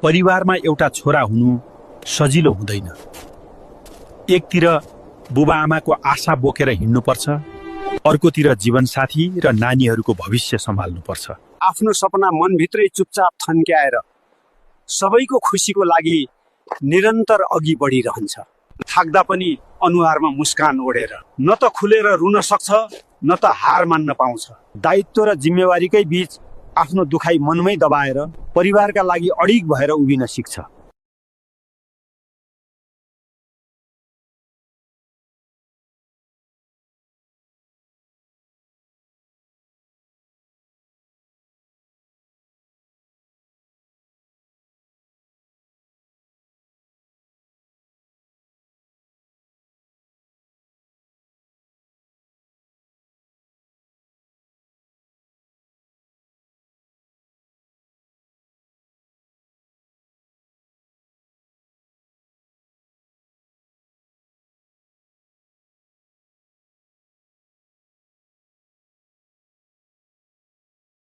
परिवारमा एउटा छोरा हुनु सजिलो हुँदैन। एकतिर बुबाआमाको आशा बोकेर हिँड्नुपर्छ, अर्कोतिर जीवनसाथी र नानीहरूको भविष्य सम्हाल्नुपर्छ। आफ्नो सपना मनभित्रै चुपचाप थन्क्याएर सबैको खुसीको लागि निरन्तर अघि बढिरहन्छ। थाक्दा पनि अनुहारमा मुस्कान ओढेर। न त खुलेर रुन सक्छ, न त हार मान्न पाउँछ। दायित्व र जिम्मेवारीकै बीच आफ्नो दुखाइ मनमै दबाएर परिवारका लागि अडिग भएर उभिन सिक्छ।